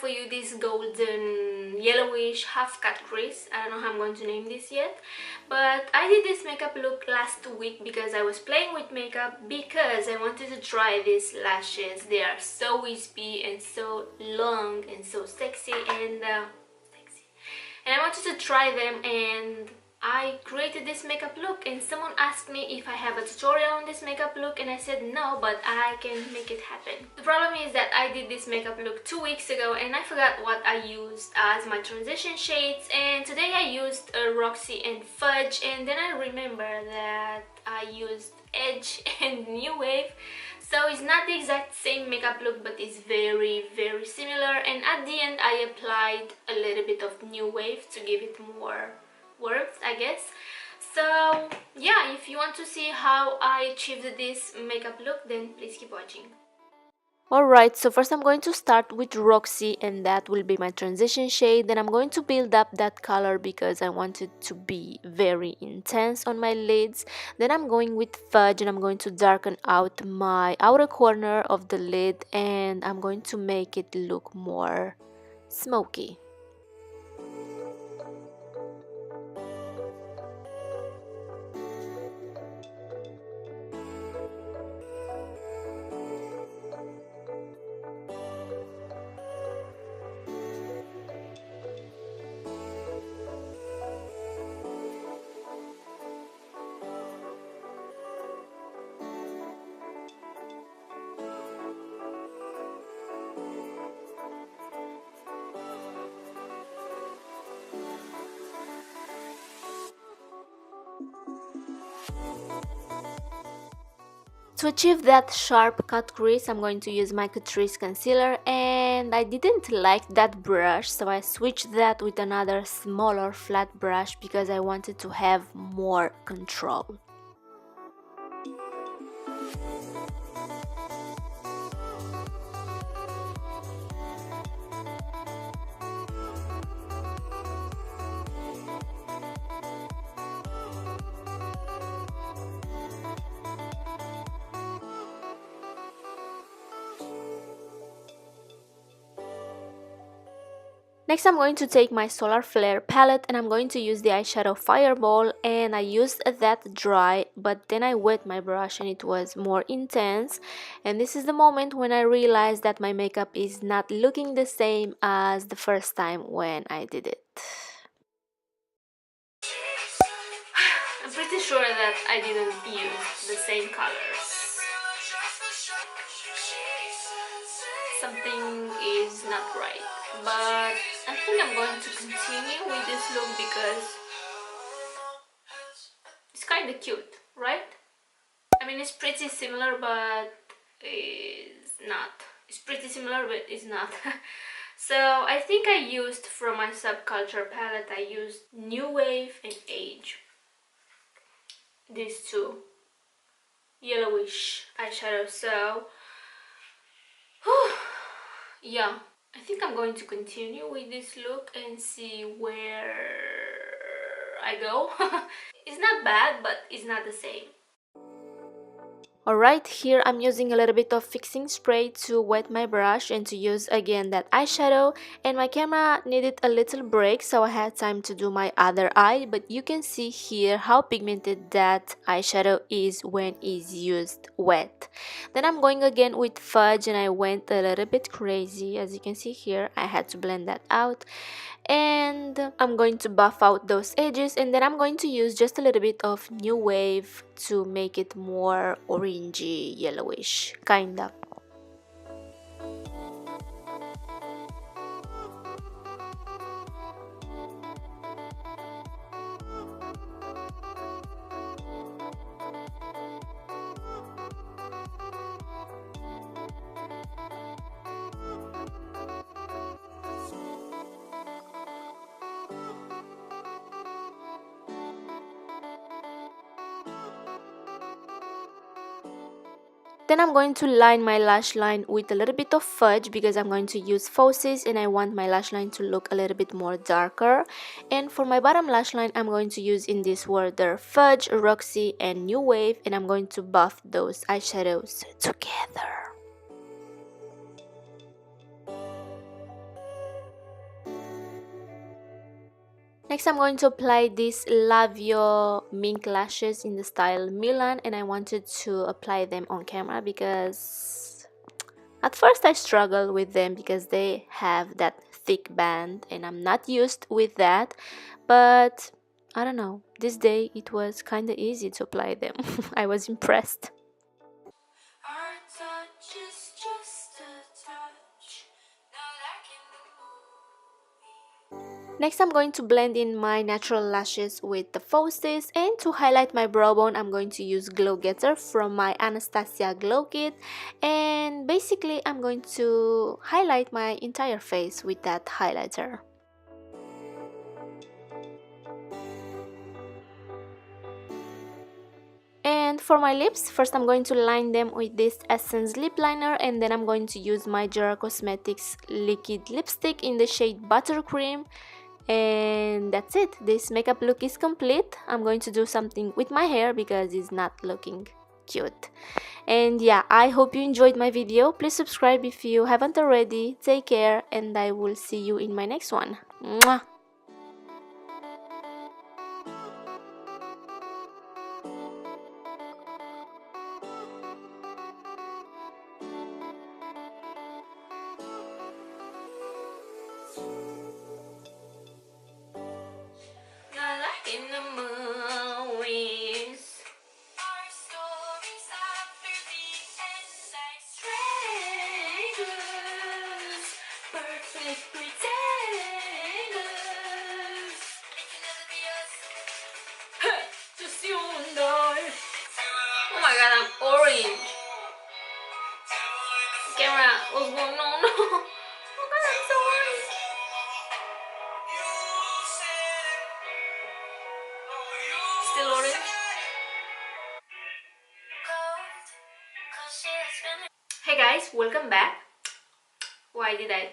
for you this golden yellowish half cut crease. I don't know how I'm going to name this yet, but I did this makeup look last week because I was playing with makeup, because I wanted to try these lashes. They are so wispy and so long and so sexy, and I wanted to try them, and I created this makeup look. And someone asked me if I have a tutorial on this makeup look, and I said no, but I can make it happen. The problem is that I did this makeup look 2 weeks ago and I forgot what I used as my transition shades, and today I used Roxy and Fudge, and then I remember that I used Edge and New Wave. So it's not the exact same makeup look, but it's very similar, and at the end I applied a little bit of New Wave to give it more warmth, I guess. So yeah, if you want to see how I achieved this makeup look, then please keep watching. Alright, so first I'm going to start with Roxy, and that will be my transition shade. Then I'm going to build up that color because I want it to be very intense on my lids. Then I'm going with Fudge, and I'm going to darken out my outer corner of the lid, and I'm going to make it look more smoky. To achieve that sharp cut crease, I'm going to use my Catrice concealer, and I didn't like that brush, so I switched that with another smaller flat brush because I wanted to have more control. Next, I'm going to take my Solar Flare palette, and I'm going to use the eyeshadow Fireball, and I used that dry, but then I wet my brush and it was more intense, and this is the moment when I realized that my makeup is not looking the same as the first time when I did it. I'm pretty sure that I didn't use the same colors. Something is not right, but I think I'm going to continue with this look because it's kind of cute, right? I mean, it's pretty similar, but it's not. It's pretty similar, but it's not. So I think I used from my Subculture palette, I used New Wave and Age. These two yellowish eyeshadows. So yeah, I think I'm going to continue with this look and see where I go. It's not bad, but it's not the same. Alright, here I'm using a little bit of fixing spray to wet my brush and to use again that eyeshadow, and my camera needed a little break, so I had time to do my other eye, but you can see here how pigmented that eyeshadow is when it's used wet. Then I'm going again with Fudge, and I went a little bit crazy. As you can see here, I had to blend that out, and I'm going to buff out those edges, and then I'm going to use just a little bit of New Wave to make it more orangey yellowish kinda. Then I'm going to line my lash line with a little bit of Fudge because I'm going to use falsies and I want my lash line to look a little bit more darker. And for my bottom lash line, I'm going to use in this order Fudge, Roxy, and New Wave, and I'm going to buff those eyeshadows together. Next, I'm going to apply this Lavio Mink lashes in the style Milan, and I wanted to apply them on camera because at first I struggled with them because they have that thick band and I'm not used with that, but I don't know, this day it was kind of easy to apply them. I was impressed. Our touch is just a touch, now like in the movie. Next, I'm going to blend in my natural lashes with the Fosses, and to highlight my brow bone, I'm going to use Glow Getter from my Anastasia Glow Kit, and basically I'm going to highlight my entire face with that highlighter. And for my lips, first I'm going to line them with this Essence lip liner, and then I'm going to use my Gerard Cosmetics Liquid Lipstick in the shade Buttercream. And that's it. This makeup look is complete. I'm going to do something with my hair because it's not looking cute. And yeah, I hope you enjoyed my video. Please subscribe if you haven't already. Take care, and I will see you in my next one. Mwah! Like in the movies. Our stories after the end, like strangers, perfect pretenders. It can never be us. Just you and I. Oh my god, I'm orange. Camera, what's going on? Oh god, I'm so orange. Still orange? Hey guys, welcome back. Why did I